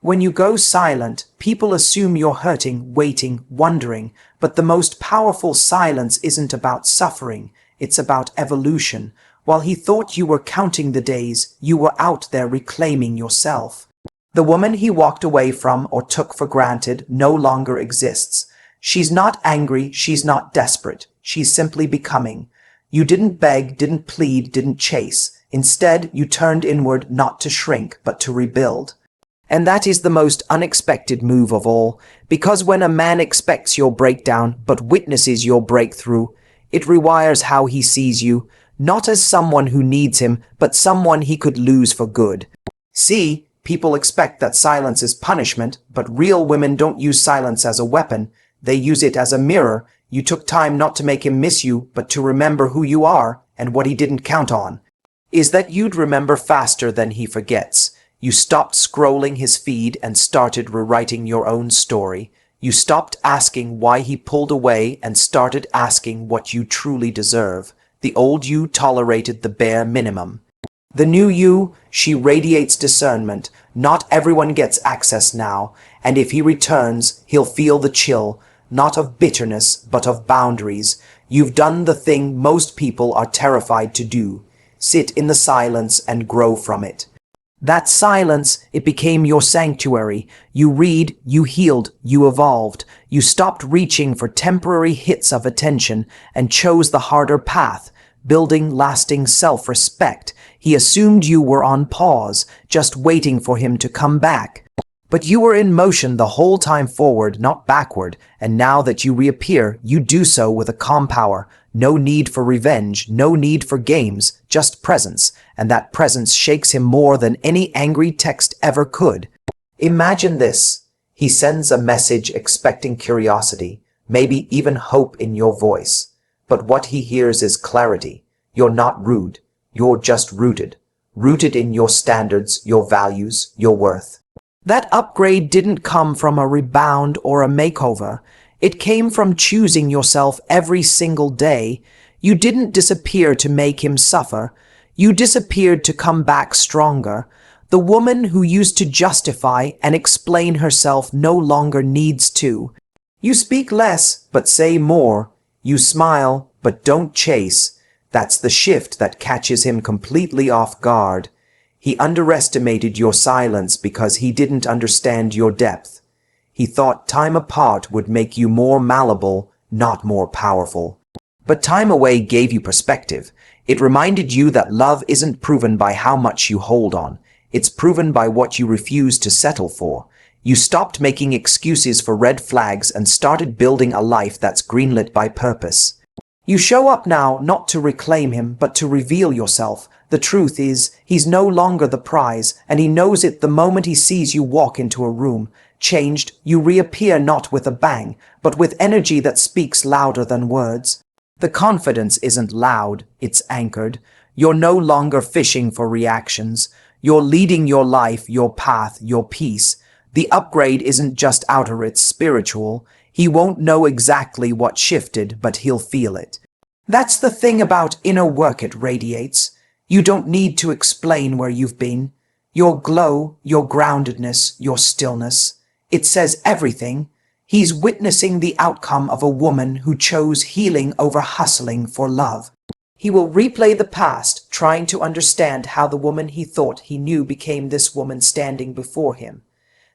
When you go silent, people assume you're hurting, waiting, wondering, but the most powerful silence isn't about suffering, it's about evolution. While he thought you were counting the days, you were out there reclaiming yourself. The woman he walked away from or took for granted no longer exists. She's not angry, she's not desperate, she's simply becoming. You didn't beg, didn't plead, didn't chase. Instead, you turned inward not to shrink, but to rebuild. And that is the most unexpected move of all, because when a man expects your breakdown but witnesses your breakthrough, it rewires how he sees you, not as someone who needs him, but someone he could lose for good. See, people expect that silence is punishment, but real women don't use silence as a weapon. They use it as a mirror. You took time not to make him miss you, but to remember who you are, and what he didn't count on is that you'd remember faster than he forgets. You stopped scrolling his feed and started rewriting your own story. You stopped asking why he pulled away and started asking what you truly deserve. The old you tolerated the bare minimum. The new you, she radiates discernment. Not everyone gets access now, and if he returns, he'll feel the chill, not of bitterness, but of boundaries. You've done the thing most people are terrified to do. Sit in the silence and grow from it. That silence, it became your sanctuary. You read, you healed, you evolved. You stopped reaching for temporary hits of attention and chose the harder path, building lasting self-respect. He assumed you were on pause, just waiting for him to come back. But you were in motion the whole time, forward, not backward, and now that you reappear, you do so with a calm power. No need for revenge, no need for games, just presence, and that presence shakes him more than any angry text ever could. Imagine this. He sends a message expecting curiosity, maybe even hope in your voice. But what he hears is clarity. You're not rude. You're just rooted. Rooted in your standards, your values, your worth. That upgrade didn't come from a rebound or a makeover. It came from choosing yourself every single day. You didn't disappear to make him suffer. You disappeared to come back stronger. The woman who used to justify and explain herself no longer needs to. You speak less, but say more. You smile, but don't chase. That's the shift that catches him completely off guard. He underestimated your silence because he didn't understand your depth. He thought time apart would make you more malleable, not more powerful. But time away gave you perspective. It reminded you that love isn't proven by how much you hold on. It's proven by what you refuse to settle for. You stopped making excuses for red flags and started building a life that's greenlit by purpose. You show up now not to reclaim him, but to reveal yourself. The truth is, he's no longer the prize, and he knows it the moment he sees you walk into a room. Changed, you reappear not with a bang, but with energy that speaks louder than words. The confidence isn't loud, it's anchored. You're no longer fishing for reactions. You're leading your life, your path, your peace. The upgrade isn't just outer, it's spiritual. He won't know exactly what shifted, but he'll feel it. That's the thing about inner work, it radiates. You don't need to explain where you've been. Your glow, your groundedness, your stillness. It says everything. He's witnessing the outcome of a woman who chose healing over hustling for love. He will replay the past, trying to understand how the woman he thought he knew became this woman standing before him.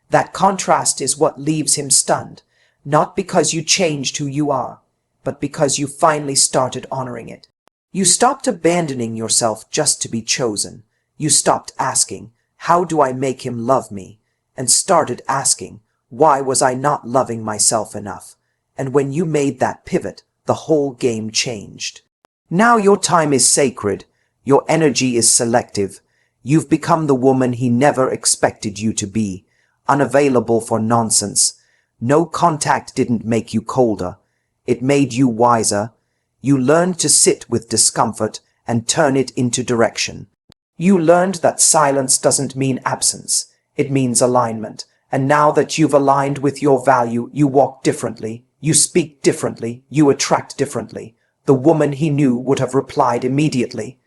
That contrast is what leaves him stunned, not because you changed who you are, but because you finally started honoring it. You stopped abandoning yourself just to be chosen. You stopped asking, how do I make him love me? And started asking, why was I not loving myself enough? And when you made that pivot, the whole game changed. Now your time is sacred. Your energy is selective. You've become the woman he never expected you to be, unavailable for nonsense. Nocontact didn't make you colder. It made you wiser. You learned to sit with discomfort and turn it into direction. You learned that silence doesn't mean absence. It means alignment. And now that you've aligned with your value, you walk differently. You speak differently. You attract differently. The woman he knew would have replied immediately.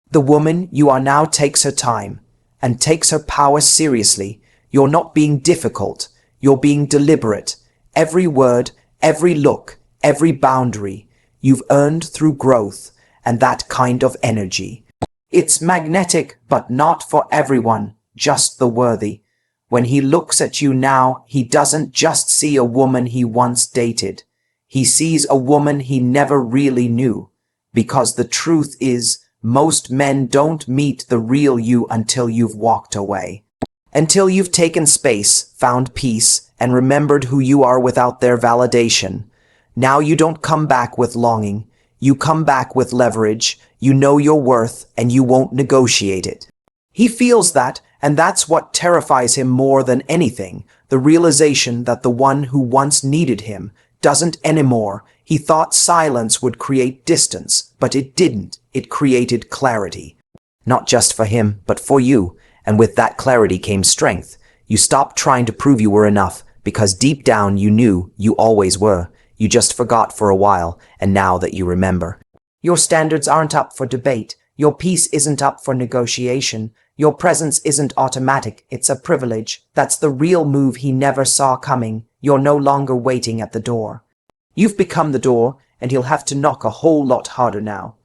The woman you are now takes her time and takes her power seriously. You're not being difficult. You're being deliberate. Every word, every look, every boundary, you've earned through growth and that kind of energy. It's magnetic, but not for everyone, just the worthy. When he looks at you now, he doesn't just see a woman he once dated. He sees a woman he never really knew. Because the truth is, most men don't meet the real you until you've walked away. Until you've taken space, found peace, and remembered who you are without their validation. Now you don't come back with longing. You come back with leverage. You know your worth, and you won't negotiate it. He feels that, and that's what terrifies him more than anything, the realization that the one who once needed him doesn't anymore. He thought silence would create distance, but it didn't. It created clarity. Not just for him, but for you. And with that clarity came strength. You stopped trying to prove you were enough, because deep down you knew you always were. You just forgot for a while, and now that you remember. Your standards aren't up for debate. Your peace isn't up for negotiation. Your presence isn't automatic. It's a privilege. That's the real move he never saw coming. You're no longer waiting at the door. You've become the door, and he'll have to knock a whole lot harder now.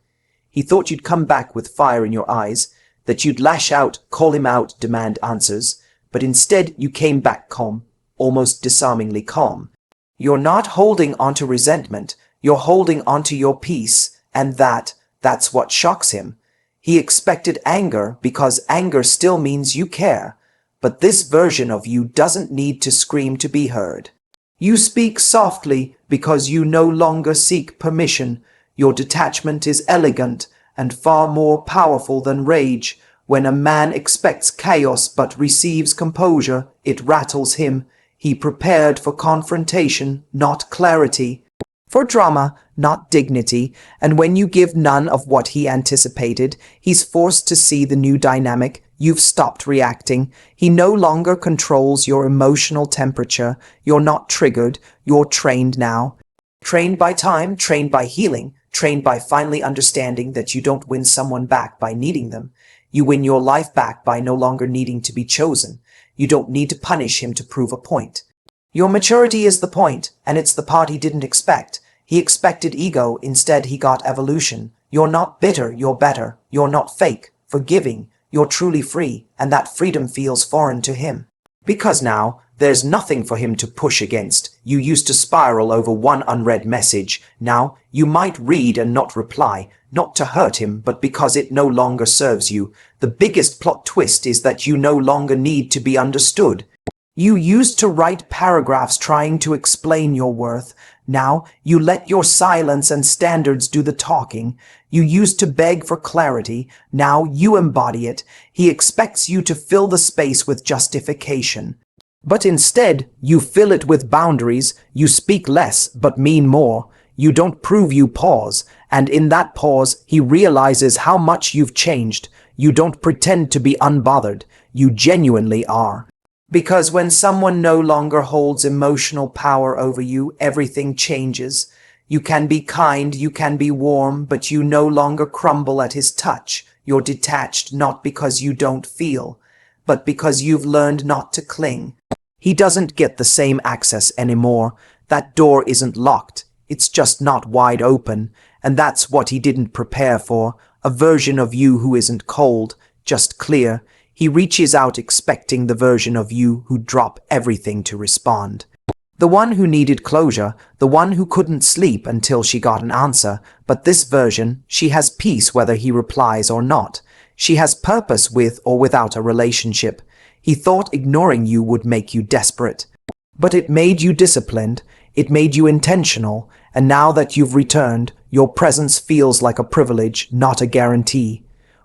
He thought you'd come back with fire in your eyes, that you'd lash out, call him out, demand answers, but instead you came back calm, almost disarmingly calm. You're not holding onto resentment, you're holding onto your peace, and that's what shocks him. He expected anger because anger still means you care, but this version of you doesn't need to scream to be heard. You speak softly because you no longer seek permission. Your detachment is elegant and far more powerful than rage. When a man expects chaos but receives composure, it rattles him. He prepared for confrontation, not clarity. For drama, not dignity, and when you give none of what he anticipated, he's forced to see the new dynamic. You've stopped reacting. He no longer controls your emotional temperature. You're not triggered. You're trained now. Trained by time, trained by healing, trained by finally understanding that you don't win someone back by needing them. You win your life back by no longer needing to be chosen. You don't need to punish him to prove a point. Your maturity is the point, and it's the part he didn't expect. He expected ego, instead he got evolution. You're not bitter, you're better. You're not fake, forgiving. You're truly free, and that freedom feels foreign to him. Because now, there's nothing for him to push against. You used to spiral over one unread message. Now, you might read and not reply, not to hurt him, but because it no longer serves you. The biggest plot twist is that you no longer need to be understood. You used to write paragraphs trying to explain your worth. Now, you let your silence and standards do the talking. You used to beg for clarity. Now you embody it. He expects you to fill the space with justification. But instead, you fill it with boundaries. You speak less, but mean more. You don't prove, you pause. And in that pause, he realizes how much you've changed. You don't pretend to be unbothered. You genuinely are. Because when someone no longer holds emotional power over you, everything changes. You can be kind, you can be warm, but you no longer crumble at his touch. You're detached not because you don't feel, but because you've learned not to cling. He doesn't get the same access anymore. That door isn't locked. It's just not wide open. And that's what he didn't prepare for. A version of you who isn't cold, just clear. He reaches out expecting the version of you who'd drop everything to respond. The one who needed closure, the one who couldn't sleep until she got an answer. But this version, she has peace whether he replies or not. She has purpose with or without a relationship. He thought ignoring you would make you desperate. But it made you disciplined. It made you intentional. And now that you've returned, your presence feels like a privilege, not a guarantee.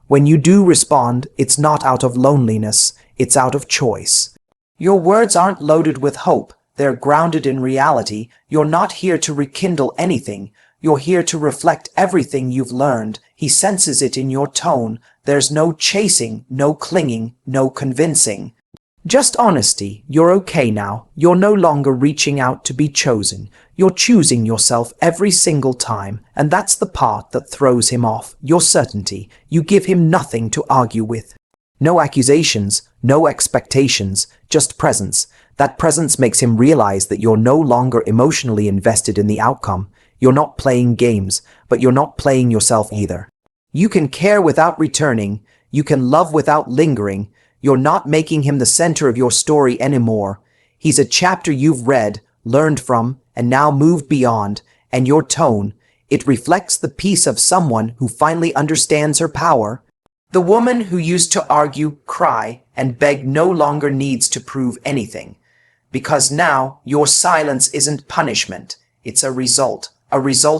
When you do respond, it's not out of loneliness, it's out of choice. Your words aren't loaded with hope, they're grounded in reality. You're not here to rekindle anything, you're here to reflect everything you've learned. He senses it in your tone. There's no chasing, no clinging, no convincing. Just honesty. You're okay now. You're no longer reaching out to be chosen. You're choosing yourself every single time, and that's the part that throws him off. Your certainty. You give him nothing to argue with. No accusations, no expectations, just presence. That presence makes him realize that you're no longer emotionally invested in the outcome. You're not playing games, but you're not playing yourself either. You can care without returning. You can love without lingering. You're not making him the center of your story anymore. He's a chapter you've read, learned from, and now moved beyond. And your tone, it reflects the peace of someone who finally understands her power. The woman who used to argue, cry, and beg no longer needs to prove anything. Because now your silence isn't punishment. It's a result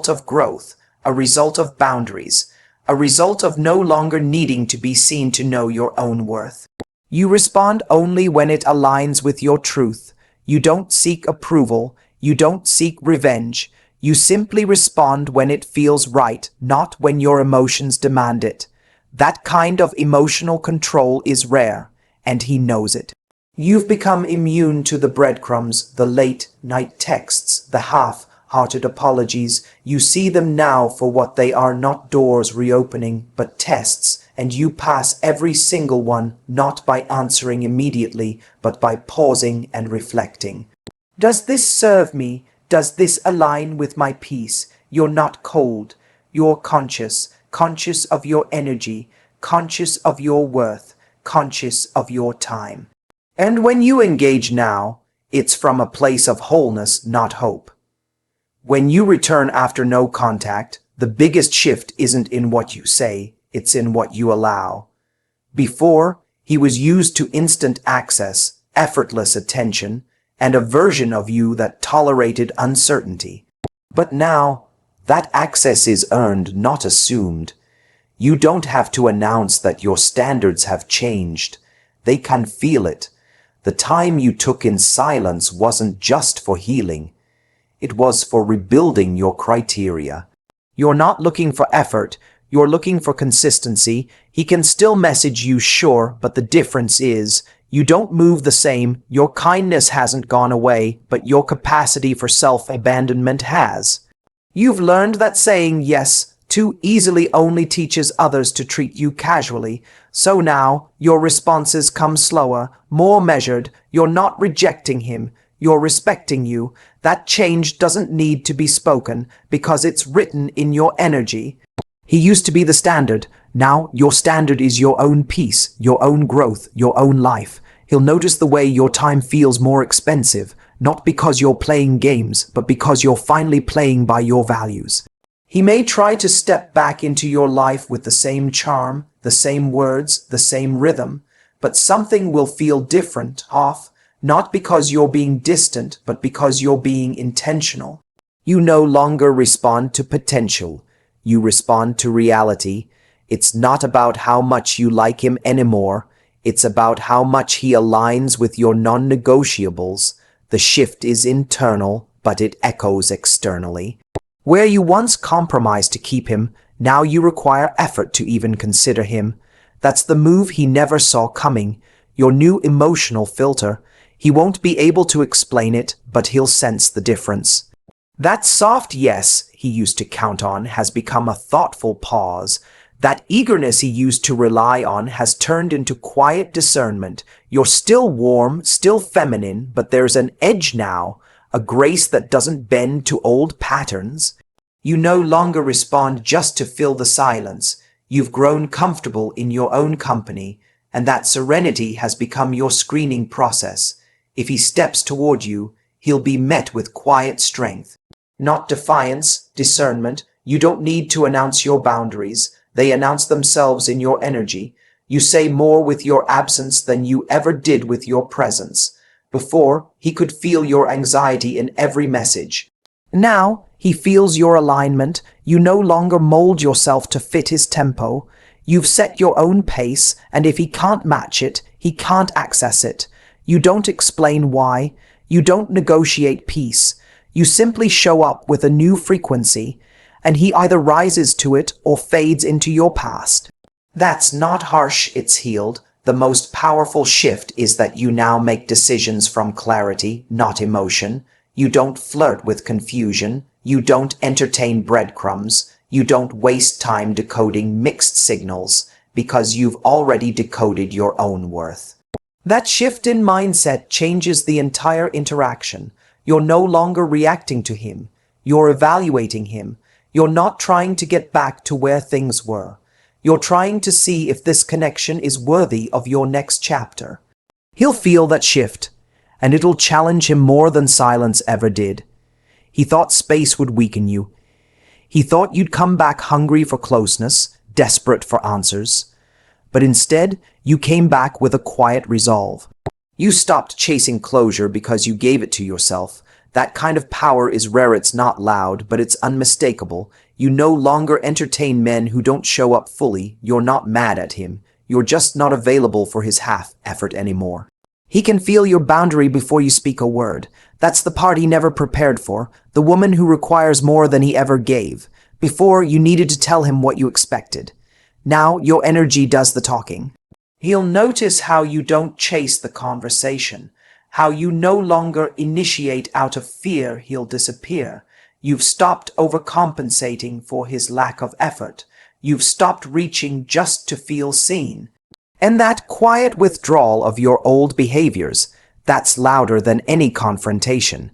of growth, a result of boundaries, a result of no longer needing to be seen to know your own worth. You respond only when it aligns with your truth. You don't seek approval. You don't seek revenge. You simply respond when it feels right, not when your emotions demand it. That kind of emotional control is rare, and he knows it. You've become immune to the breadcrumbs, the late-night texts, the half-hearted apologies. You see them now for what they are, not doors reopening, but tests, and you pass every single one, not by answering immediately, but by pausing and reflecting. Does this serve me? Does this align with my peace? You're not cold. You're conscious of your energy, conscious of your worth, conscious of your time. And when you engage now, it's from a place of wholeness, not hope. When you return after no contact, the biggest shift isn't in what you say, it's in what you allow. Before, he was used to instant access, effortless attention, and a version of you that tolerated uncertainty. But now, that access is earned, not assumed. You don't have to announce that your standards have changed. They can feel it. The time you took in silence wasn't just for healing. It was for rebuilding your criteria. You're not looking for effort. You're looking for consistency. He can still message you, sure, but the difference is you don't move the same. Your kindness hasn't gone away, but your capacity for self-abandonment has. You've learned that saying yes too easily only teaches others to treat you casually. So now, your responses come slower, more measured. You're not rejecting him. You're respecting you. That change doesn't need to be spoken because it's written in your energy. He used to be the standard. Now, your standard is your own peace, your own growth, your own life. He'll notice the way your time feels more expensive, not because you're playing games, but because you're finally playing by your values. He may try to step back into your life with the same charm, the same words, the same rhythm, but something will feel different, off, not because you're being distant, but because you're being intentional. You no longer respond to potential. You respond to reality. It's not about how much you like him anymore. It's about how much he aligns with your non-negotiables. The shift is internal, but it echoes externally. Where you once compromised to keep him, now you require effort to even consider him. That's the move he never saw coming, your new emotional filter. He won't be able to explain it, but he'll sense the difference. That soft yes he used to count on has become a thoughtful pause. That eagerness he used to rely on has turned into quiet discernment. You're still warm, still feminine, but there's an edge now. A grace that doesn't bend to old patterns. You no longer respond just to fill the silence. You've grown comfortable in your own company, and that serenity has become your screening process. If he steps toward you, he'll be met with quiet strength. Not defiance, discernment. You don't need to announce your boundaries. They announce themselves in your energy. You say more with your absence than you ever did with your presence. Before, he could feel your anxiety in every message. Now, he feels your alignment. You no longer mold yourself to fit his tempo. You've set your own pace, and if he can't match it, he can't access it. You don't explain why. You don't negotiate peace. You simply show up with a new frequency, and he either rises to it or fades into your past. That's not harsh, it's healed. The most powerful shift is that you now make decisions from clarity, not emotion. You don't flirt with confusion. You don't entertain breadcrumbs. You don't waste time decoding mixed signals. because you've already decoded your own worth. That shift in mindset changes the entire interaction. You're no longer reacting to him. You're evaluating him. You're not trying to get back to where things were. You're trying to see if this connection is worthy of your next chapter. He'll feel that shift, and it'll challenge him more than silence ever did. He thought space would weaken you. He thought you'd come back hungry for closeness, desperate for answers. But instead, you came back with a quiet resolve. You stopped chasing closure because you gave it to yourself. That kind of power is rare. It's not loud, but it's unmistakable. You no longer entertain men who don't show up fully. You're not mad at him. You're just not available for his half-effort anymore. He can feel your boundary before you speak a word. That's the part he never prepared for, the woman who requires more than he ever gave. Before, you needed to tell him what you expected. Now, your energy does the talking. He'll notice how you don't chase the conversation, how you no longer initiate out of fear he'll disappear. You've stopped overcompensating for his lack of effort. You've stopped reaching just to feel seen. And that quiet withdrawal of your old behaviors, that's louder than any confrontation.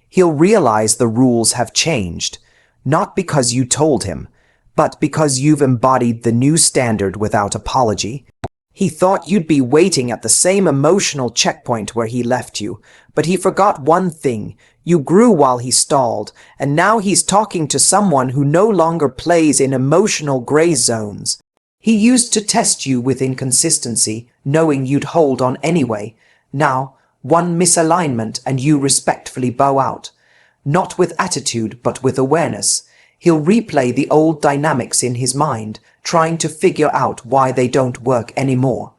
He'll realize the rules have changed, not because you told him, but because you've embodied the new standard without apology. He thought you'd be waiting at the same emotional checkpoint where he left you, but he forgot one thing. You grew while he stalled, and now he's talking to someone who no longer plays in emotional gray zones. He used to test you with inconsistency, knowing you'd hold on anyway. Now, one misalignment and you respectfully bow out. Not with attitude, but with awareness. He'll replay the old dynamics in his mind, trying to figure out why they don't work anymore.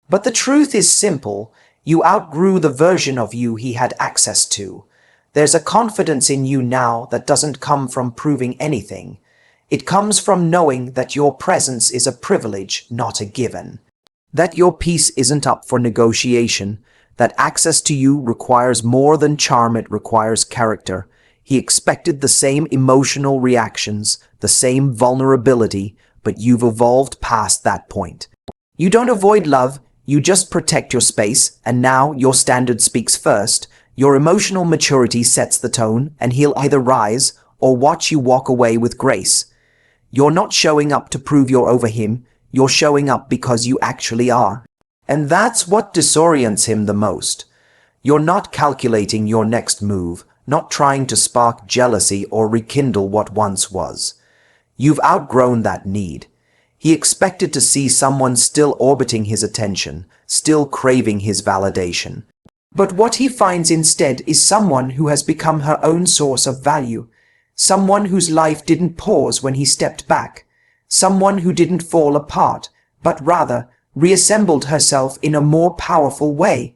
But the truth is simple. You outgrew the version of you he had access to. There's a confidence in you now that doesn't come from proving anything. It comes from knowing that your presence is a privilege, not a given. That your peace isn't up for negotiation. That access to you requires more than charm, it requires character. He expected the same emotional reactions, the same vulnerability, but you've evolved past that point. You don't avoid love, you just protect your space, and now your standard speaks first. Your emotional maturity sets the tone, and he'll either rise or watch you walk away with grace. You're not showing up to prove you're over him, you're showing up because you actually are. And that's what disorients him the most. You're not calculating your next move, not trying to spark jealousy or rekindle what once was. You've outgrown that need. He expected to see someone still orbiting his attention, still craving his validation. But what he finds instead is someone who has become her own source of value. Someone whose life didn't pause when he stepped back. Someone who didn't fall apart, but rather reassembled herself in a more powerful way.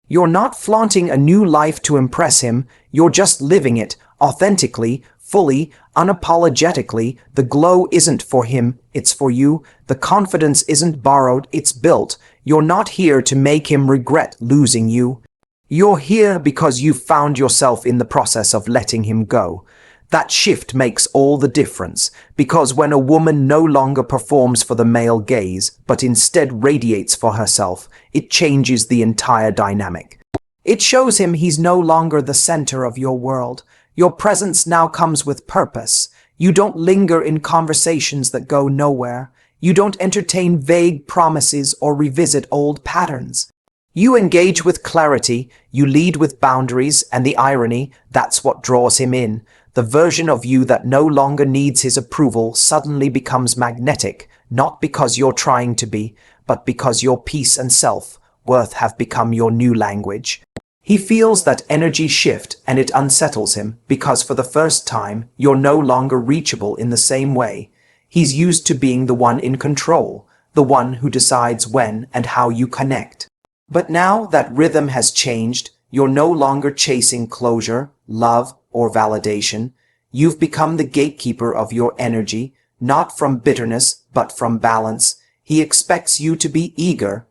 You're not flaunting a new life to impress him, you're just living it, authentically, fully, unapologetically. The glow isn't for him, it's for you. The confidence isn't borrowed, it's built. You're not here to make him regret losing you. You're here because you've found yourself in the process of letting him go. That shift makes all the difference, because when a woman no longer performs for the male gaze, but instead radiates for herself, it changes the entire dynamic. It shows him he's no longer the center of your world. Your presence now comes with purpose. You don't linger in conversations that go nowhere. You don't entertain vague promises or revisit old patterns. You engage with clarity, you lead with boundaries, and the irony, that's what draws him in. The version of you that no longer needs his approval suddenly becomes magnetic, not because you're trying to be, but because your peace and self-worth have become your new language. He feels that energy shift and it unsettles him because for the first time, you're no longer reachable in the same way. He's used to being the one in control, the one who decides when and how you connect. But now that rhythm has changed, you're no longer chasing closure, love, or validation. You've become the gatekeeper of your energy, not from bitterness, but from balance. He expects you to be eager,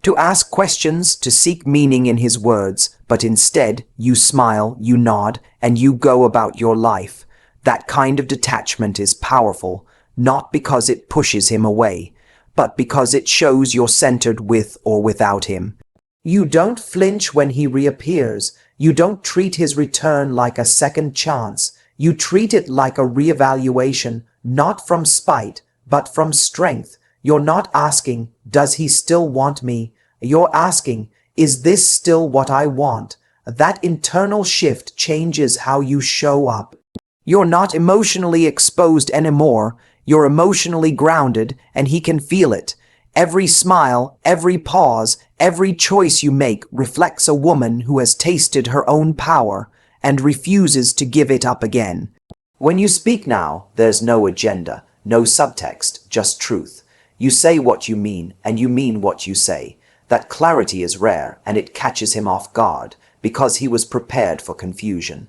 to ask questions, to seek meaning in his words, but instead you smile, you nod, and you go about your life. That kind of detachment is powerful, not because it pushes him away, but because it shows you're centered with or without him. You don't flinch when he reappears. You don't treat his return like a second chance. You treat it like a reevaluation, not from spite, but from strength. You're not asking, does he still want me? You're asking, is this still what I want? That internal shift changes how you show up. You're not emotionally exposed anymore. You're emotionally grounded, and he can feel it. Every smile, every pause, every choice you make reflects a woman who has tasted her own power and refuses to give it up again. When you speak now, there's no agenda, no subtext, just truth. You say what you mean, and you mean what you say. That clarity is rare, and it catches him off guard, because he was prepared for confusion.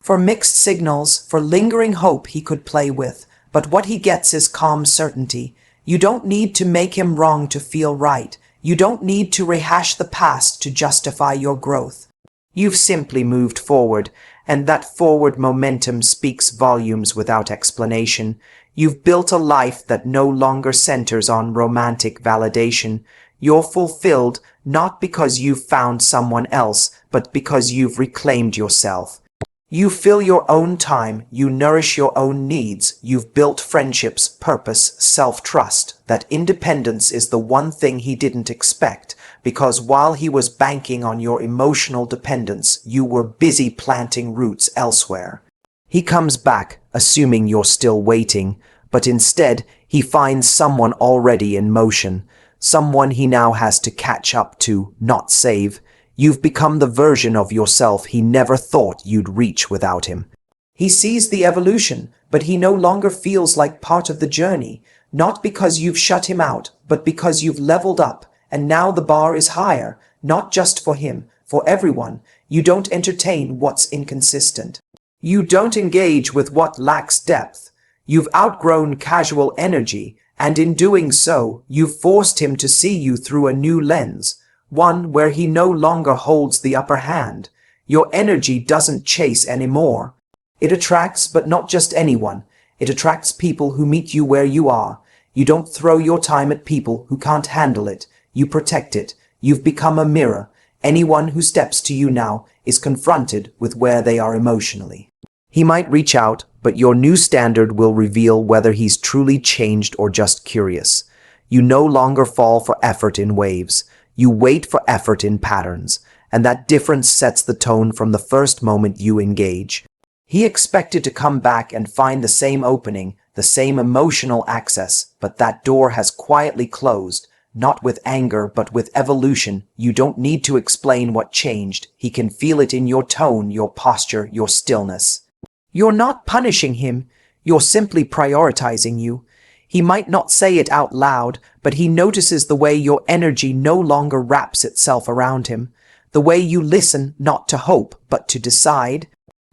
For mixed signals, for lingering hope he could play with, but what he gets is calm certainty. You don't need to make him wrong to feel right. You don't need to rehash the past to justify your growth. You've simply moved forward, and that forward momentum speaks volumes without explanation. You've built a life that no longer centers on romantic validation. You're fulfilled not because you've found someone else, but because you've reclaimed yourself. You fill your own time, you nourish your own needs, you've built friendships, purpose, self-trust. That independence is the one thing he didn't expect, because while he was banking on your emotional dependence, you were busy planting roots elsewhere. He comes back, assuming you're still waiting, but instead he finds someone already in motion, someone he now has to catch up to, not save. You've become the version of yourself he never thought you'd reach without him. He sees the evolution, but he no longer feels like part of the journey, not because you've shut him out, but because you've leveled up, and now the bar is higher, not just for him, for everyone. You don't entertain what's inconsistent. You don't engage with what lacks depth. You've outgrown casual energy, and in doing so, you've forced him to see you through a new lens. One where he no longer holds the upper hand. Your energy doesn't chase anymore. It attracts, but not just anyone. It attracts people who meet you where you are. You don't throw your time at people who can't handle it. You protect it. You've become a mirror. Anyone who steps to you now is confronted with where they are emotionally. He might reach out, but your new standard will reveal whether he's truly changed or just curious. You no longer fall for effort in waves. You wait for effort in patterns, and that difference sets the tone from the first moment you engage. He expected to come back and find the same opening, the same emotional access, but that door has quietly closed, not with anger, but with evolution. You don't need to explain what changed. He can feel it in your tone, your posture, your stillness. You're not punishing him. You're simply prioritizing you. He might not say it out loud, but he notices the way your energy no longer wraps itself around him, the way you listen not to hope, but to decide,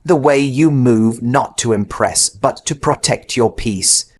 the way you move not to impress, but to protect your peace.